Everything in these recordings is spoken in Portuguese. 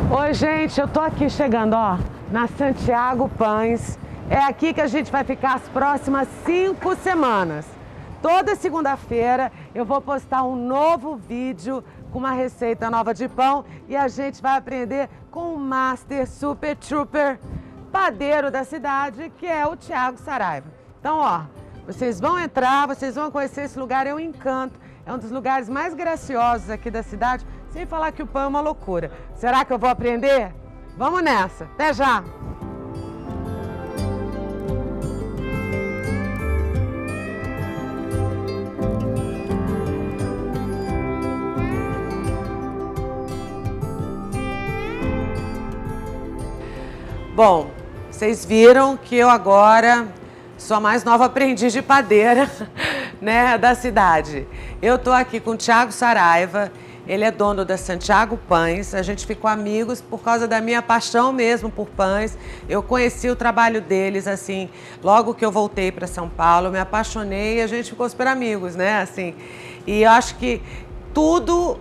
Oi, gente, eu tô aqui chegando, ó, na Santiago Pães. É aqui que a gente vai ficar as próximas 5 semanas. Toda segunda-feira eu vou postar um novo vídeo com uma receita nova de pão e a gente vai aprender com o Master Super Trooper padeiro da cidade, que é o Thiago Saraiva. Então, ó, vocês vão entrar, vocês vão conhecer esse lugar, é um encanto. É um dos lugares mais graciosos aqui da cidade, sem falar que o pão é uma loucura. Será que eu vou aprender? Vamos nessa, até já! Bom, vocês viram que eu agora sou a mais nova aprendiz de padeira, né, da cidade. Eu tô aqui com o Thiago Saraiva, ele é dono da Santiago Pães, a gente ficou amigos por causa da minha paixão mesmo por pães. Eu conheci o trabalho deles, assim, logo que eu voltei para São Paulo, eu me apaixonei e a gente ficou super amigos, né, assim. E eu acho que tudo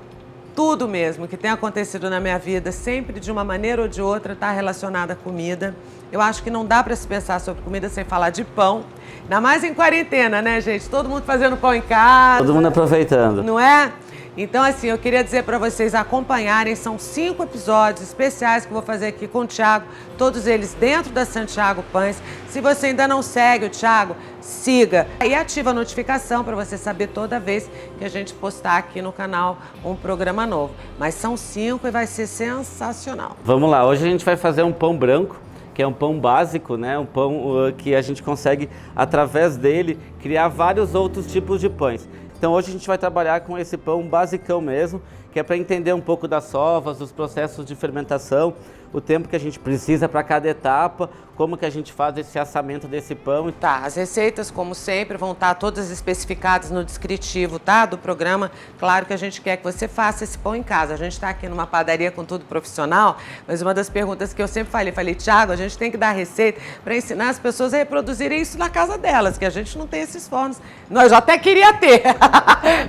mesmo que tem acontecido na minha vida, sempre de uma maneira ou de outra, está relacionado à comida. Eu acho que não dá para se pensar sobre comida sem falar de pão. Ainda mais em quarentena, né, gente? Todo mundo fazendo pão em casa. Todo mundo aproveitando. Não é? Então, assim, eu queria dizer para vocês acompanharem, são 5 episódios especiais que eu vou fazer aqui com o Thiago, todos eles dentro da Santiago Pães. Se você ainda não segue o Thiago, siga e ativa a notificação para você saber toda vez que a gente postar aqui no canal um programa novo. Mas são 5 e vai ser sensacional. Vamos lá, hoje a gente vai fazer um pão branco, que é um pão básico, né? Um pão que a gente consegue, através dele, criar vários outros tipos de pães. Então hoje a gente vai trabalhar com esse pão basicão mesmo, que é para entender um pouco das sovas, dos processos de fermentação, o tempo que a gente precisa para cada etapa, como que a gente faz esse assamento desse pão. Tá, as receitas, como sempre, vão estar todas especificadas no descritivo, tá, do programa. Claro que a gente quer que você faça esse pão em casa. A gente está aqui numa padaria com tudo profissional, mas uma das perguntas que eu sempre falei, Thiago, a gente tem que dar receita para ensinar as pessoas a reproduzirem isso na casa delas, que a gente não tem esses fornos. Nós até queria ter,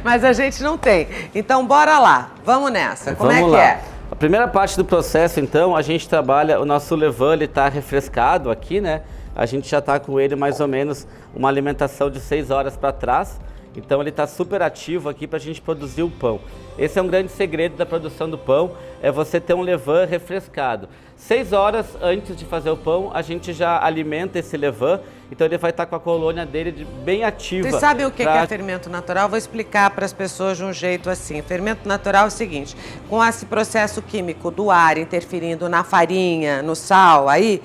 mas a gente não tem. Então, bora lá, vamos nessa. Como é que é? A primeira parte do processo, então, a gente trabalha, o nosso levain, ele está refrescado aqui, né? A gente já está com ele mais ou menos uma alimentação de 6 horas para trás. Então ele está super ativo aqui para a gente produzir o pão. Esse é um grande segredo da produção do pão, é você ter um levain refrescado. 6 horas antes de fazer o pão, a gente já alimenta esse levain, então ele vai estar com a colônia dele bem ativa. Vocês sabem o que é fermento natural? Vou explicar para as pessoas de um jeito assim. Fermento natural é o seguinte, com esse processo químico do ar interferindo na farinha, no sal, aí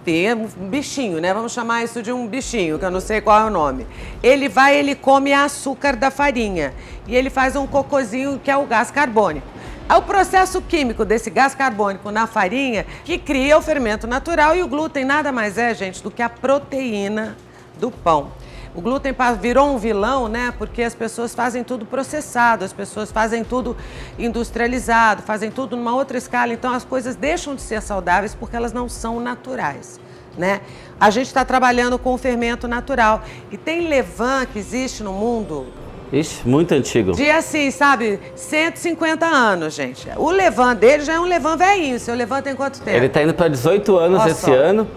tem um bichinho, né? Vamos chamar isso de um bichinho, que eu não sei qual é o nome. Ele come açúcar da farinha e ele faz um cocôzinho que é o gás carbônico. É o processo químico desse gás carbônico na farinha que cria o fermento natural e o glúten nada mais é, gente, do que a proteína do pão. O glúten virou um vilão, né? Porque as pessoas fazem tudo processado, as pessoas fazem tudo industrializado, fazem tudo numa outra escala. Então as coisas deixam de ser saudáveis porque elas não são naturais, né? A gente está trabalhando com o fermento natural. E tem levain que existe no mundo. Ixi, muito antigo. De assim, sabe, 150 anos, gente. O levain dele já é um levain velhinho. Seu levain tem quanto tempo? Ele está indo para 18 anos esse ano.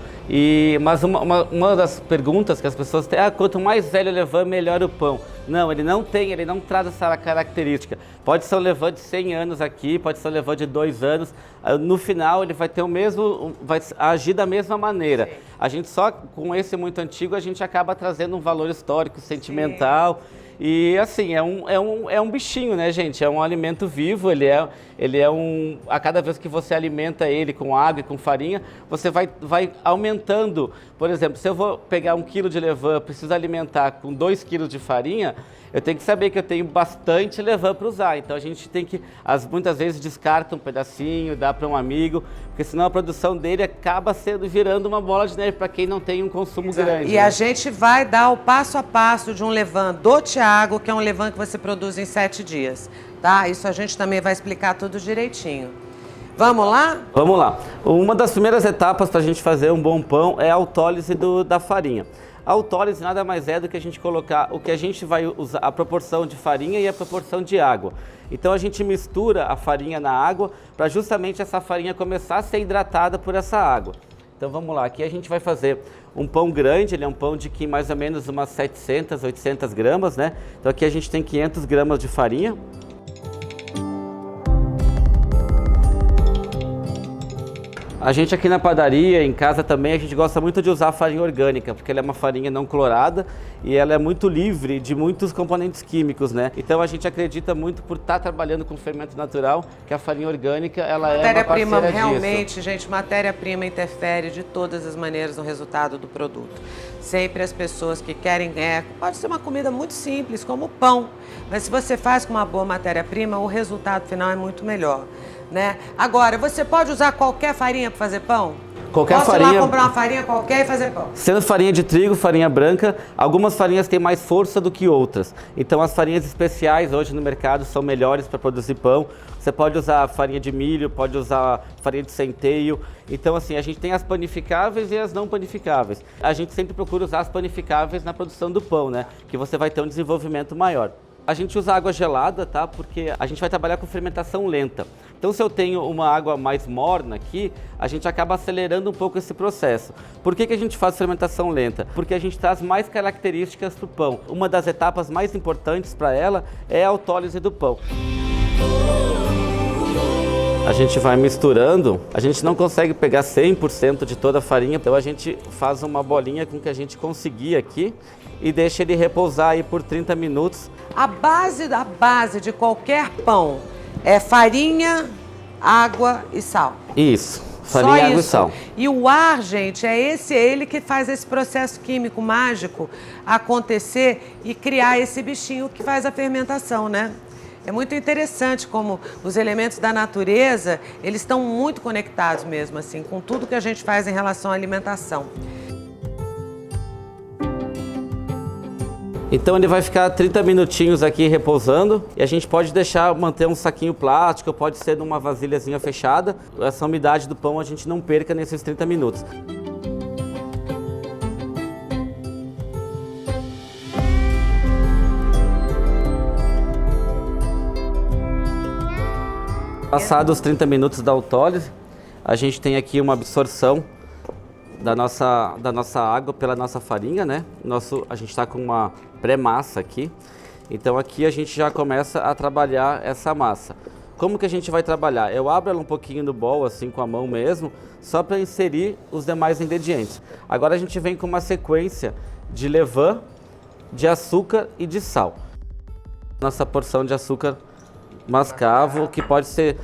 Mas uma das perguntas que as pessoas têm é quanto mais velho o levain, melhor o pão. Não, ele não traz essa característica. Pode ser um levain de 100 anos aqui, pode ser um levain de 2 anos. No final ele vai ter vai agir da mesma maneira. Sim. A gente só com esse muito antigo a gente acaba trazendo um valor histórico, sentimental. Sim. E assim, é um bichinho, né, gente? É um alimento vivo, a cada vez que você alimenta ele com água e com farinha, você vai aumentando. Por exemplo, se eu vou pegar 1 quilo de levain, preciso alimentar com 2 quilos de farinha, eu tenho que saber que eu tenho bastante levain para usar. Então a gente tem que, muitas vezes, descarta um pedacinho, dá para um amigo, porque senão a produção dele acaba virando uma bola de neve para quem não tem um consumo grande. E a gente vai dar o passo a passo de um levain do Thiago, que é um levain que você produz em 7 dias, tá? Isso a gente também vai explicar tudo direitinho. Vamos lá? Vamos lá. Uma das primeiras etapas para a gente fazer um bom pão é a autólise da farinha. A autólise nada mais é do que a gente colocar o que a gente vai usar, a proporção de farinha e a proporção de água. Então a gente mistura a farinha na água para justamente essa farinha começar a ser hidratada por essa água. Então vamos lá, aqui a gente vai fazer um pão grande, ele é um pão de mais ou menos umas 700, 800 gramas, né? Então aqui a gente tem 500 gramas de farinha. A gente aqui na padaria, em casa também, a gente gosta muito de usar a farinha orgânica, porque ela é uma farinha não clorada e ela é muito livre de muitos componentes químicos, né? Então a gente acredita muito por estar trabalhando com fermento natural, que a farinha orgânica, ela é uma Matéria-prima, parceira realmente, disso. gente, matéria-prima interfere de todas as maneiras no resultado do produto. Sempre as pessoas que querem, pode ser uma comida muito simples, como pão, mas se você faz com uma boa matéria-prima, o resultado final é muito melhor. Né? Agora, você pode usar qualquer farinha para fazer pão? Qualquer Posso farinha. Ir lá comprar uma farinha qualquer e fazer pão? Sendo farinha de trigo, farinha branca, algumas farinhas têm mais força do que outras. Então as farinhas especiais hoje no mercado são melhores para produzir pão. Você pode usar farinha de milho, pode usar farinha de centeio. Então assim, a gente tem as panificáveis e as não panificáveis. A gente sempre procura usar as panificáveis na produção do pão, né? Que você vai ter um desenvolvimento maior. A gente usa água gelada, tá? Porque a gente vai trabalhar com fermentação lenta. Então, se eu tenho uma água mais morna aqui, a gente acaba acelerando um pouco esse processo. Por que a gente faz fermentação lenta? Porque a gente traz mais características para o pão. Uma das etapas mais importantes para ela é a autólise do pão. A gente vai misturando, a gente não consegue pegar 100% de toda a farinha, então a gente faz uma bolinha com que a gente conseguir aqui e deixa ele repousar aí por 30 minutos. A base de qualquer pão é farinha, água e sal. Isso, farinha, água e sal. E o ar, gente, é ele que faz esse processo químico mágico acontecer e criar esse bichinho que faz a fermentação, né? É muito interessante como os elementos da natureza, eles estão muito conectados mesmo, assim, com tudo que a gente faz em relação à alimentação. Então ele vai ficar 30 minutinhos aqui repousando e a gente pode manter um saquinho plástico, pode ser numa vasilhazinha fechada. Essa umidade do pão a gente não perca nesses 30 minutos. Passados os 30 minutos da autólise, a gente tem aqui uma absorção da nossa água pela nossa farinha, né? A gente está com uma pré-massa aqui, então aqui a gente já começa a trabalhar essa massa. Como que a gente vai trabalhar? Eu abro ela um pouquinho no bol, assim com a mão mesmo, só para inserir os demais ingredientes. Agora a gente vem com uma sequência de levain, de açúcar e de sal. Nossa porção de açúcar mascavo, que pode-se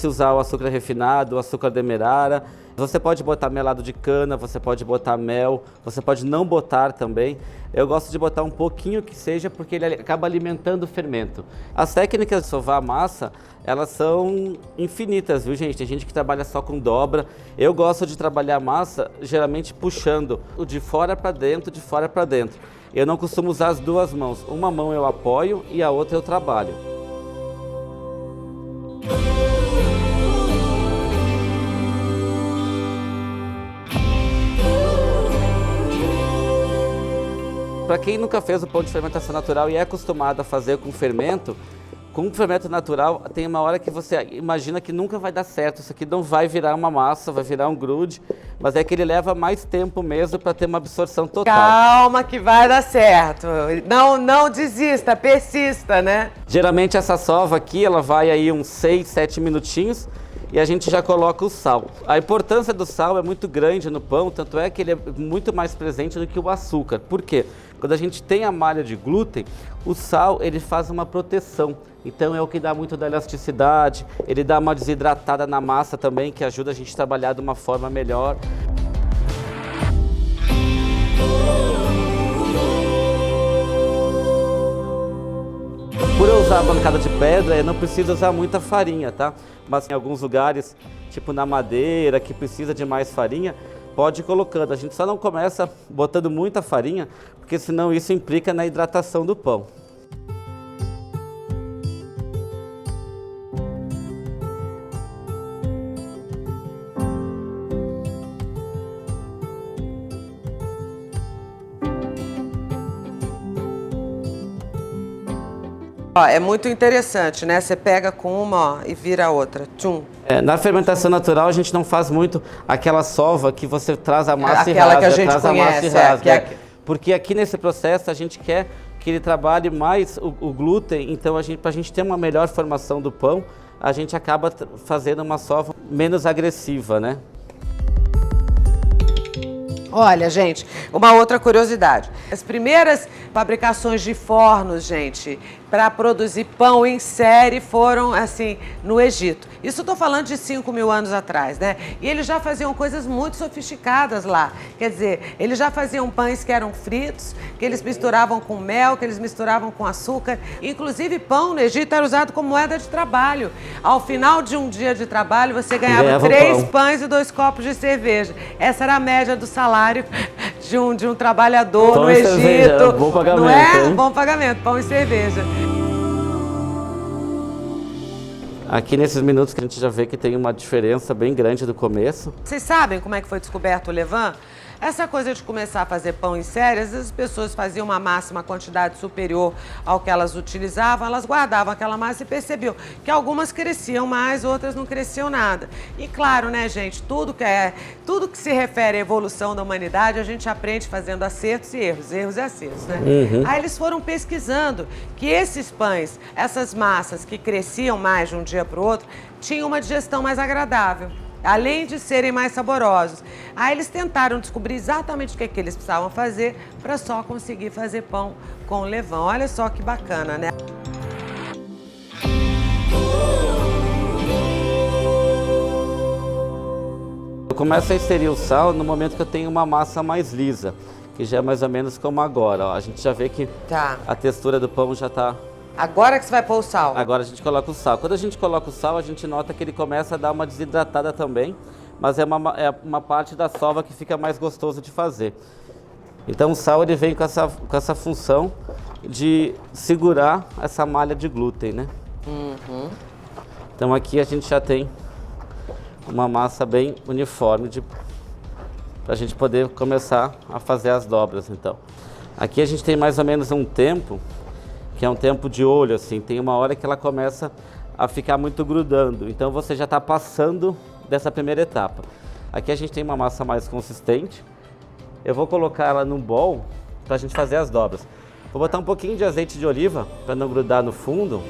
usar o açúcar refinado, o açúcar demerara. Você pode botar melado de cana, você pode botar mel, você pode não botar também. Eu gosto de botar um pouquinho que seja, porque ele acaba alimentando o fermento. As técnicas de sovar a massa, elas são infinitas, viu, gente? Tem gente que trabalha só com dobra. Eu gosto de trabalhar a massa, geralmente puxando o de fora para dentro, de fora para dentro. Eu não costumo usar as duas mãos. Uma mão eu apoio e a outra eu trabalho. Para quem nunca fez o pão de fermentação natural e é acostumado a fazer com fermento natural, tem uma hora que você imagina que nunca vai dar certo, isso aqui não vai virar uma massa, vai virar um grude, mas é que ele leva mais tempo mesmo para ter uma absorção total. Calma que vai dar certo, não desista, persista, né? Geralmente essa sova aqui, ela vai aí uns 6, 7 minutinhos, e a gente já coloca o sal. A importância do sal é muito grande no pão, tanto é que ele é muito mais presente do que o açúcar. Por quê? Quando a gente tem a malha de glúten, o sal ele faz uma proteção. Então é o que dá muito da elasticidade, ele dá uma desidratada na massa também, que ajuda a gente a trabalhar de uma forma melhor. Por eu usar a bancada de pedra, eu não preciso usar muita farinha, tá? Mas em alguns lugares, tipo na madeira, que precisa de mais farinha, pode ir colocando. A gente só não começa botando muita farinha, porque senão isso implica na hidratação do pão. Ó, é muito interessante, né? Você pega com uma, ó, e vira a outra. Tchum. Na fermentação natural a gente não faz muito aquela sova que você traz a massa Aquela e rasga, que a gente traz conhece, a massa e rasga. é. Porque aqui nesse processo a gente quer que ele trabalhe mais o glúten, então para a gente ter uma melhor formação do pão, a gente acaba fazendo uma sova menos agressiva, né? Olha, gente, uma outra curiosidade. As primeiras fabricações de fornos, gente, para produzir pão em série foram, assim, no Egito. Isso eu tô falando de 5.000 anos atrás, né? E eles já faziam coisas muito sofisticadas lá. Quer dizer, eles já faziam pães que eram fritos, que eles misturavam com mel, que eles misturavam com açúcar. Inclusive, pão no Egito era usado como moeda de trabalho. Ao final de um dia de trabalho, você ganhava 3 pães e 2 copos de cerveja. Essa era a média do salário de um trabalhador pão no Egito. Cerveja, bom pagamento, não é? Hein? Bom pagamento, pão e cerveja. Aqui nesses minutos que a gente já vê que tem uma diferença bem grande do começo. Vocês sabem como é que foi descoberto o levain? Essa coisa de começar a fazer pão em série, às vezes as pessoas faziam uma massa, uma quantidade superior ao que elas utilizavam, elas guardavam aquela massa e percebiam que algumas cresciam mais, outras não cresciam nada. E claro, né, gente, tudo que se refere à evolução da humanidade, a gente aprende fazendo acertos e erros e acertos, né? Aí eles foram pesquisando que esses pães, essas massas que cresciam mais de um dia para o outro, tinham uma digestão mais agradável, além de serem mais saborosos. Aí eles tentaram descobrir exatamente o que eles precisavam fazer para só conseguir fazer pão com levain. Olha só que bacana, né? Eu começo a inserir o sal no momento que eu tenho uma massa mais lisa, que já é mais ou menos como agora. Ó. A gente já vê que a textura do pão já está... Agora que você vai pôr o sal. Agora a gente coloca o sal. Quando a gente coloca o sal, a gente nota que ele começa a dar uma desidratada também, mas é uma parte da sova que fica mais gostoso de fazer. Então o sal ele vem com essa função de segurar essa malha de glúten, né? Então aqui a gente já tem uma massa bem uniforme para a gente poder começar a fazer as dobras. Então aqui a gente tem mais ou menos um tempo, que é um tempo de olho, assim, tem uma hora que ela começa a ficar muito grudando, então você já está passando dessa primeira etapa. Aqui a gente tem uma massa mais consistente, eu vou colocar ela num bowl para a gente fazer as dobras. Vou botar um pouquinho de azeite de oliva para não grudar no fundo.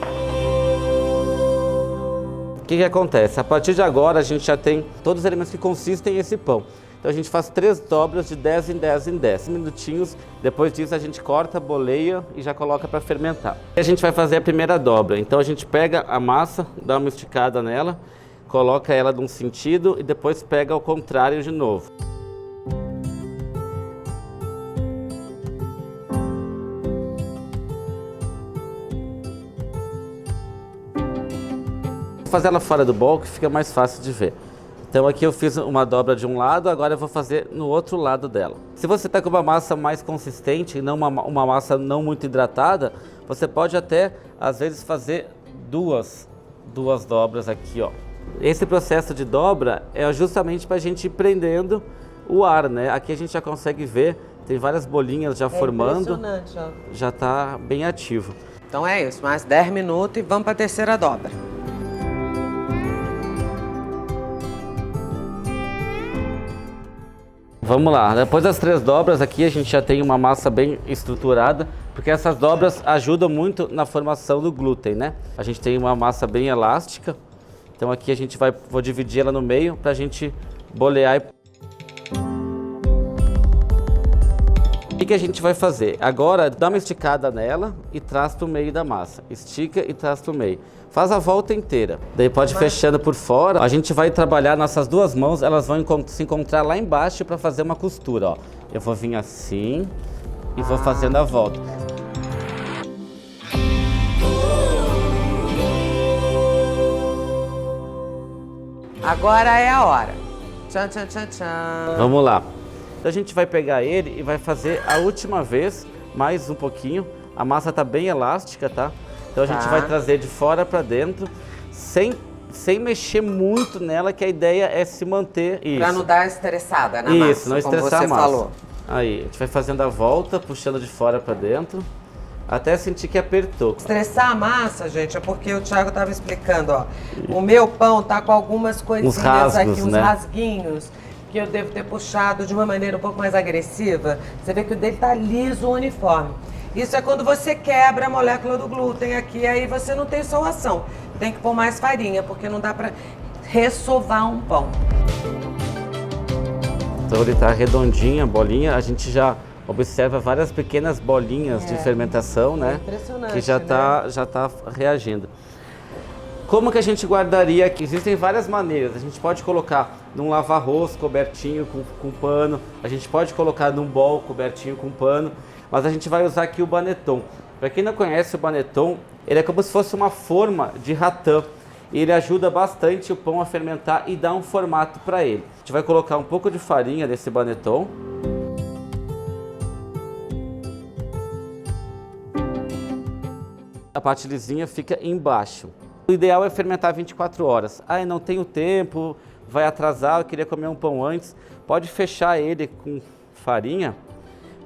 O que acontece? A partir de agora a gente já tem todos os elementos que consistem nesse pão. Então a gente faz 3 dobras de 10 em 10 em 10 minutinhos. Depois disso a gente corta, boleia e já coloca para fermentar. E a gente vai fazer a primeira dobra. Então a gente pega a massa, dá uma esticada nela, coloca ela num sentido e depois pega ao contrário de novo. Vou fazer ela fora do bowl que fica mais fácil de ver. Então aqui eu fiz uma dobra de um lado, agora eu vou fazer no outro lado dela. Se você está com uma massa mais consistente e não uma massa não muito hidratada, você pode até, às vezes, fazer duas dobras aqui, ó. Esse processo de dobra é justamente para a gente ir prendendo o ar, né? Aqui a gente já consegue ver, tem várias bolinhas já formando. Impressionante, ó. Já está bem ativo. Então é isso, mais 10 minutos e vamos para a terceira dobra. Vamos lá, depois das 3 dobras aqui a gente já tem uma massa bem estruturada, porque essas dobras ajudam muito na formação do glúten, né? A gente tem uma massa bem elástica, então aqui a gente vou dividir ela no meio para a gente bolear. O que a gente vai fazer? Agora dá uma esticada nela e traz para o meio da massa, estica e traz para o meio. Faz a volta inteira, daí pode ir fechando por fora. A gente vai trabalhar nossas 2 mãos, elas vão se encontrar lá embaixo para fazer uma costura, ó. Eu vou vir assim e vou fazendo a volta. Agora é a hora. Tchan, tchan, tchan, tchan. Vamos lá. Então a gente vai pegar ele e vai fazer a última vez, mais um pouquinho. A massa tá bem elástica, tá? Então a gente vai trazer de fora para dentro, sem mexer muito nela, que a ideia é se manter isso. Para não dar estressada na massa, isso, não estressar como você a massa. falou. Aí, a gente vai fazendo a volta, puxando de fora para dentro até sentir que apertou. Estressar a massa, gente, é porque o Thiago estava explicando, ó. O meu pão tá com algumas coisinhas aqui, uns rasguinhos, que eu devo ter puxado de uma maneira um pouco mais agressiva. Você vê que o dele tá liso, uniforme. Isso é quando você quebra a molécula do glúten aqui, aí você não tem solvação. Tem que pôr mais farinha, porque não dá para ressovar um pão. Então ele tá redondinho, a bolinha, a gente já observa várias pequenas bolinhas de fermentação, né? Impressionante, que já tá reagindo. Como que a gente guardaria aqui? Existem várias maneiras. A gente pode colocar num lava-arroz cobertinho com pano, a gente pode colocar num bol cobertinho com pano, mas a gente vai usar aqui o Banetton. Para quem não conhece o Banetton, ele é como se fosse uma forma de ratã. E ele ajuda bastante o pão a fermentar e dá um formato para ele. A gente vai colocar um pouco de farinha desse Banetton. A parte lisinha fica embaixo. O ideal é fermentar 24 horas. Ah, eu não tenho tempo, vai atrasar, eu queria comer um pão antes. Pode fechar ele com farinha,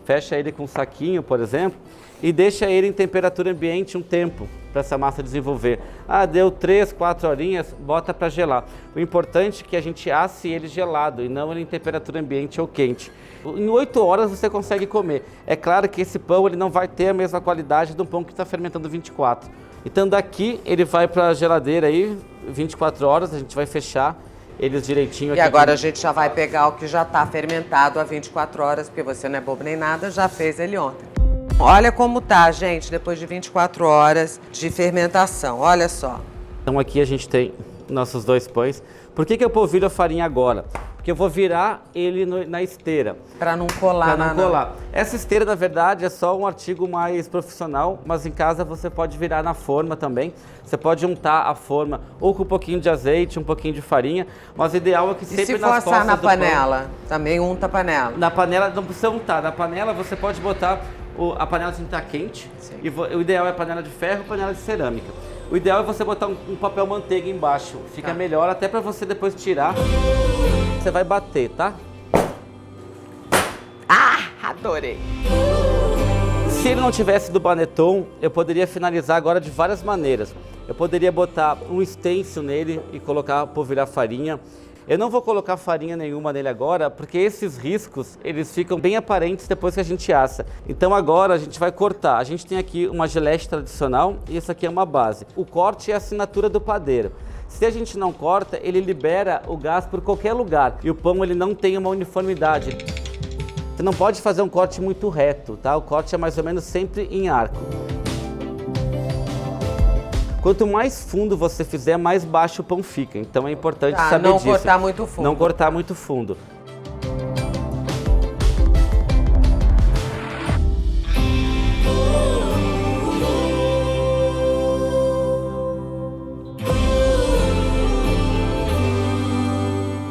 fecha ele com um saquinho, por exemplo, e deixa ele em temperatura ambiente um tempo para essa massa desenvolver. Ah, deu 3, 4 horinhas, bota para gelar. O importante é que a gente asse ele gelado e não ele em temperatura ambiente ou quente. Em 8 horas você consegue comer. É claro que esse pão ele não vai ter a mesma qualidade de um pão que está fermentando 24. Então daqui ele vai para a geladeira aí, 24 horas, a gente vai fechar eles direitinho aqui. E agora a gente já vai pegar o que já está fermentado há 24 horas, porque você não é bobo nem nada, já fez ele ontem. Olha como tá, gente, depois de 24 horas de fermentação, olha só. Então aqui a gente tem nossos 2 pães. Por que eu polvilho a farinha agora? Porque eu vou virar ele na esteira. Para não colar. Para não colar. Essa esteira, na verdade, é só um artigo mais profissional, mas em casa você pode virar na forma também. Você pode untar a forma ou com um pouquinho de azeite, um pouquinho de farinha, mas o ideal é que sempre nas costas do pão... E se for assar na panela? Também unta a panela? Na panela não precisa untar. Na panela você pode botar... A panela tem que estar quente. E o ideal é panela de ferro ou panela de cerâmica. O ideal é você botar um papel manteiga embaixo. Fica melhor até para você depois tirar. Você vai bater, tá? Ah, adorei! Se ele não tivesse do Banetton, eu poderia finalizar agora de várias maneiras. Eu poderia botar um stencil nele e polvilhar farinha. Eu não vou colocar farinha nenhuma nele agora, porque esses riscos, eles ficam bem aparentes depois que a gente assa. Então agora a gente vai cortar. A gente tem aqui uma gilete tradicional e essa aqui é uma base. O corte é a assinatura do padeiro. Se a gente não corta, ele libera o gás por qualquer lugar e o pão ele não tem uma uniformidade. Você não pode fazer um corte muito reto, tá? O corte é mais ou menos sempre em arco. Quanto mais fundo você fizer, mais baixo o pão fica. Então é importante saber disso. Não cortar muito fundo. Não cortar muito fundo.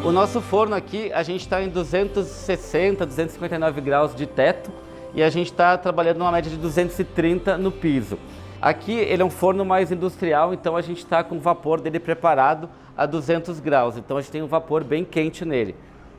O nosso forno aqui, a gente está em 260, 259 graus de teto e a gente está trabalhando numa média de 230 no piso. Aqui ele é um forno mais industrial, então a gente está com o vapor dele preparado a 200 graus, então a gente tem um vapor bem quente nele.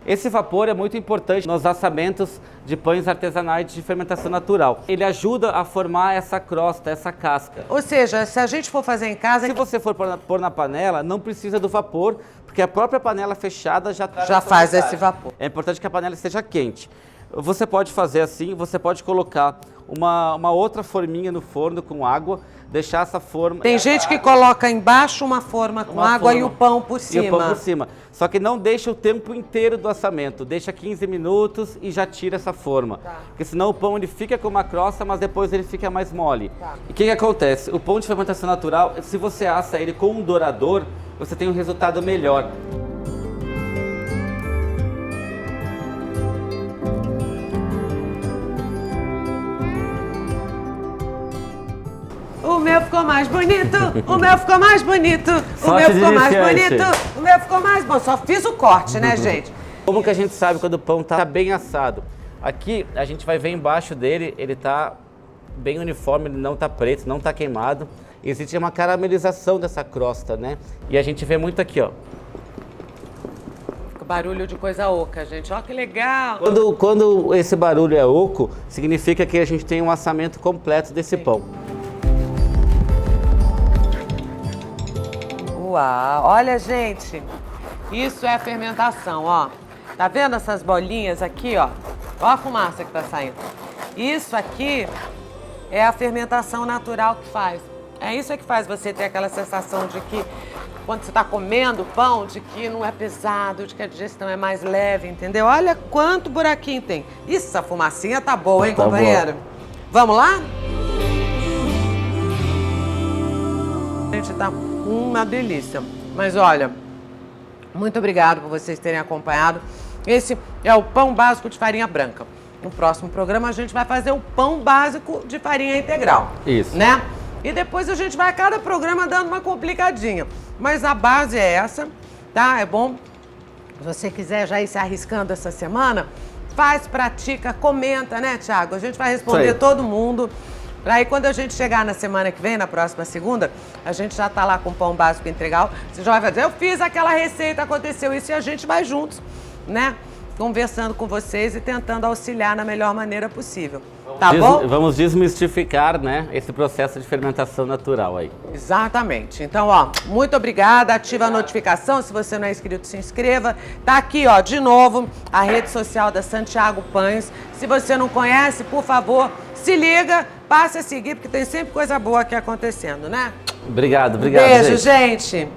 Esse vapor é muito importante nos assamentos de pães artesanais de fermentação natural. Ele ajuda a formar essa crosta, essa casca. Ou seja, se a gente for fazer em casa... Se você for pôr na panela, não precisa do vapor, porque a própria panela fechada já faz esse vapor. É importante que a panela esteja quente. Você pode fazer assim, você pode colocar uma outra forminha no forno com água, deixar essa forma... Tem gente que coloca embaixo uma forma com água e o pão por cima. E o pão por cima. Só que não deixa o tempo inteiro do assamento, deixa 15 minutos e já tira essa forma. Tá. Porque senão o pão ele fica com uma crosta, mas depois ele fica mais mole. Tá. E o que acontece? O pão de fermentação natural, se você assa ele com um dourador, você tem um resultado melhor. O meu ficou mais bonito, o meu ficou mais bonito, o meu Sorte ficou mais de iniciante. bonito, o meu ficou mais bom. Só fiz o corte, né, gente? Como que a gente sabe quando o pão tá bem assado? Aqui a gente vai ver embaixo dele, ele tá bem uniforme, ele não tá preto, não tá queimado. Existe uma caramelização dessa crosta, né? E a gente vê muito aqui, ó. Barulho de coisa oca, gente. Ó, que legal! Quando esse barulho é oco, significa que a gente tem um assamento completo desse pão. Uau! Olha, gente, isso é a fermentação, ó. Tá vendo essas bolinhas aqui, ó? Ó a fumaça que tá saindo. Isso aqui é a fermentação natural que faz. É isso que faz você ter aquela sensação de que, quando você tá comendo pão, de que não é pesado, de que a digestão é mais leve, entendeu? Olha quanto buraquinho tem. Isso, a fumacinha tá boa, hein, companheiro? Boa. Vamos lá? Gente, tá uma delícia. Mas olha, muito obrigado por vocês terem acompanhado. Esse é o pão básico de farinha branca. No próximo programa a gente vai fazer o pão básico de farinha integral. Isso. Né? E depois a gente vai a cada programa dando uma complicadinha. Mas a base é essa, tá? É bom. Se você quiser já ir se arriscando essa semana, faz, pratica, comenta, né, Thiago? A gente vai responder todo mundo. Aí quando a gente chegar na semana que vem, na próxima segunda, a gente já tá lá com o pão básico integral. Você já vai dizer, eu fiz aquela receita, aconteceu isso, e a gente vai juntos, né? Conversando com vocês e tentando auxiliar na melhor maneira possível. Tá bom? Vamos desmistificar, né, esse processo de fermentação natural aí. Exatamente. Então, ó, muito obrigada. Ativa a notificação. Se você não é inscrito, se inscreva. Tá aqui, ó, de novo, a rede social da Santiago Pães. Se você não conhece, por favor, se liga, passe a seguir, porque tem sempre coisa boa aqui acontecendo, né? Obrigado, Beijo, gente.